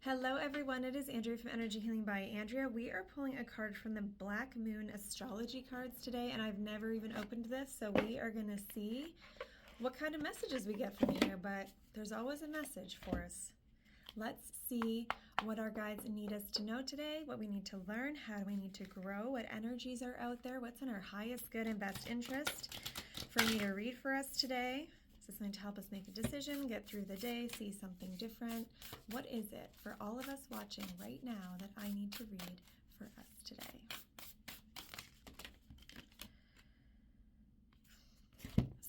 Hello everyone, it is Andrea from Energy Healing by Andrea. We are pulling a card from the Black Moon Astrology cards today, and I've never even opened this, so we are going to see what kind of messages we get from here, but there's always a message for us. Let's see what our guides need us to know today, what we need to learn, how do we need to grow, what energies are out there, what's in our highest good and best interest for me to read for us today. Is this going to help us make a decision, get through the day, see something different? What is it for all of us watching right now that I need to read for us today?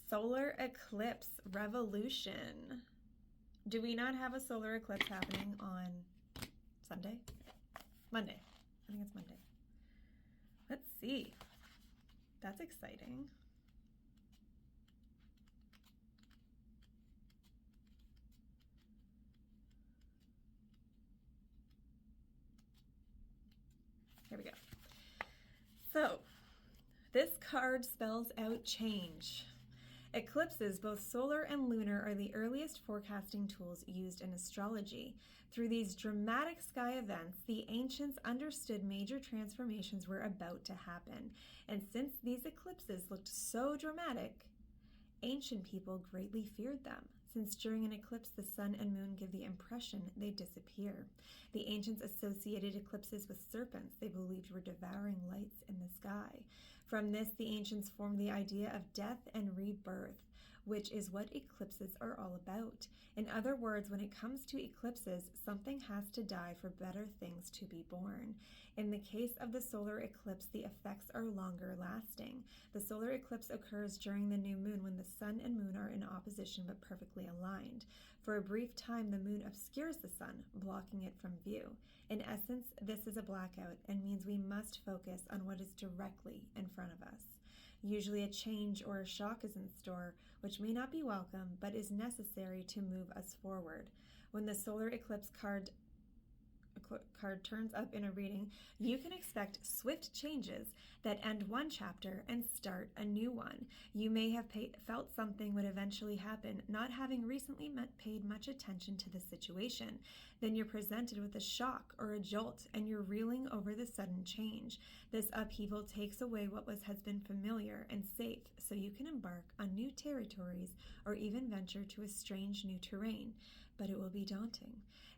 Solar eclipse revolution. Do we not have a solar eclipse happening on Sunday? Monday. I think it's Monday. Let's see. That's exciting. Here we go. So, this card spells out change. Eclipses, both solar and lunar, are the earliest forecasting tools used in astrology. Through these dramatic sky events, the ancients understood major transformations were about to happen. And since these eclipses looked so dramatic, ancient people greatly feared them, since during an eclipse the sun and moon give the impression they disappear. The ancients associated eclipses with serpents they believed were devouring lights in the sky. From this, the ancients formed the idea of death and rebirth, which is what eclipses are all about. In other words, when it comes to eclipses, something has to die for better things to be born. In the case of the solar eclipse, the effects are longer lasting. The solar eclipse occurs during the new moon when the sun and moon are in opposition but perfectly aligned. For a brief time, the moon obscures the sun, blocking it from view. In essence, this is a blackout and means we must focus on what is directly in front of us. Usually a change or a shock is in store, which may not be welcome, but is necessary to move us forward. When the solar eclipse card turns up in a reading, you can expect swift changes that end one chapter and start a new one. You may have felt something would eventually happen, not having recently paid much attention to the situation. Then you're presented with a shock or a jolt, and you're reeling over the sudden change. This upheaval takes away what has been familiar and safe, so you can embark on new territories or even venture to a strange new terrain. But it will be daunting.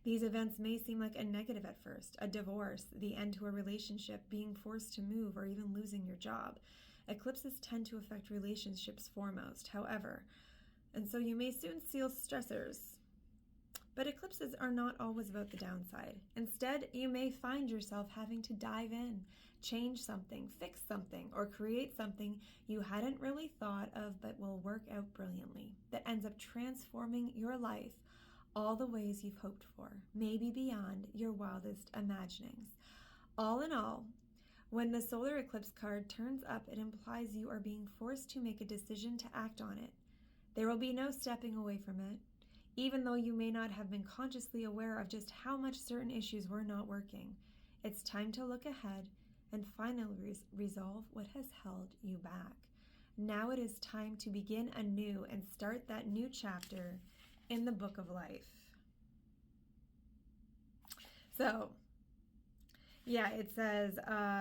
These events may seem like a negative at first, a divorce, the end to a relationship, being forced to move, or even losing your job. Eclipses tend to affect relationships foremost, however, and so you may soon feel stressors. But eclipses are not always about the downside. Instead, you may find yourself having to dive in, change something, fix something, or create something you hadn't really thought of but will work out brilliantly, that ends up transforming your life all the ways you've hoped for, maybe beyond your wildest imaginings. All in all, when the solar eclipse card turns up, it implies you are being forced to make a decision to act on it. There will be no stepping away from it, even though you may not have been consciously aware of just how much certain issues were not working. It's time to look ahead and finally resolve what has held you back. Now it is time to begin anew and start that new chapter in the book of life. So, yeah, it says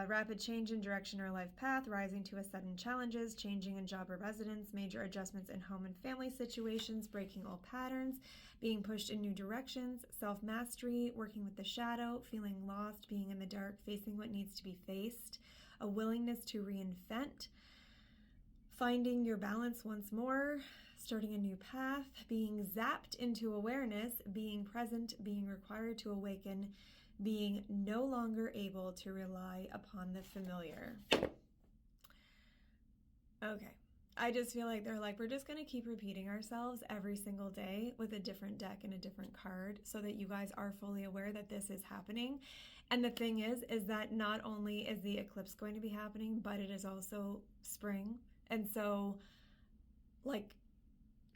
rapid change in direction or life path, rising to a sudden challenges, changing in job or residence, major adjustments in home and family situations, breaking old patterns, being pushed in new directions, self-mastery, working with the shadow, feeling lost, being in the dark, facing what needs to be faced, a willingness to reinvent, finding your balance once more, starting a new path, being zapped into awareness, being present, being required to awaken, being no longer able to rely upon the familiar. Okay. I just feel like they're like, we're just going to keep repeating ourselves every single day with a different deck and a different card so that you guys are fully aware that this is happening. And the thing is that not only is the eclipse going to be happening, but it is also spring. And so, like,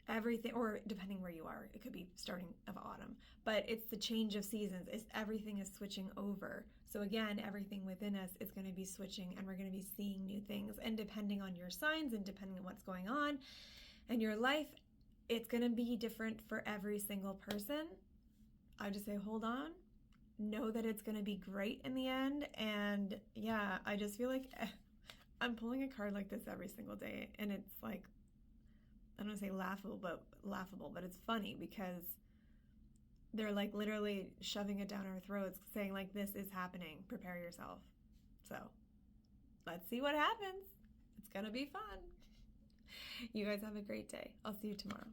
everything, or depending where you are, it could be starting of autumn, but it's the change of seasons. Everything is switching over. So again, everything within us is going to be switching, and we're going to be seeing new things. And depending on your signs and depending on what's going on in your life, it's going to be different for every single person. I just say, hold on, know that it's going to be great in the end. And yeah, I just feel like I'm pulling a card like this every single day, and it's like, I don't want to say laughable, but it's funny because they're like literally shoving it down our throats, saying like, this is happening, prepare yourself. So let's see what happens. It's gonna be fun. You guys have a great day. I'll see you tomorrow.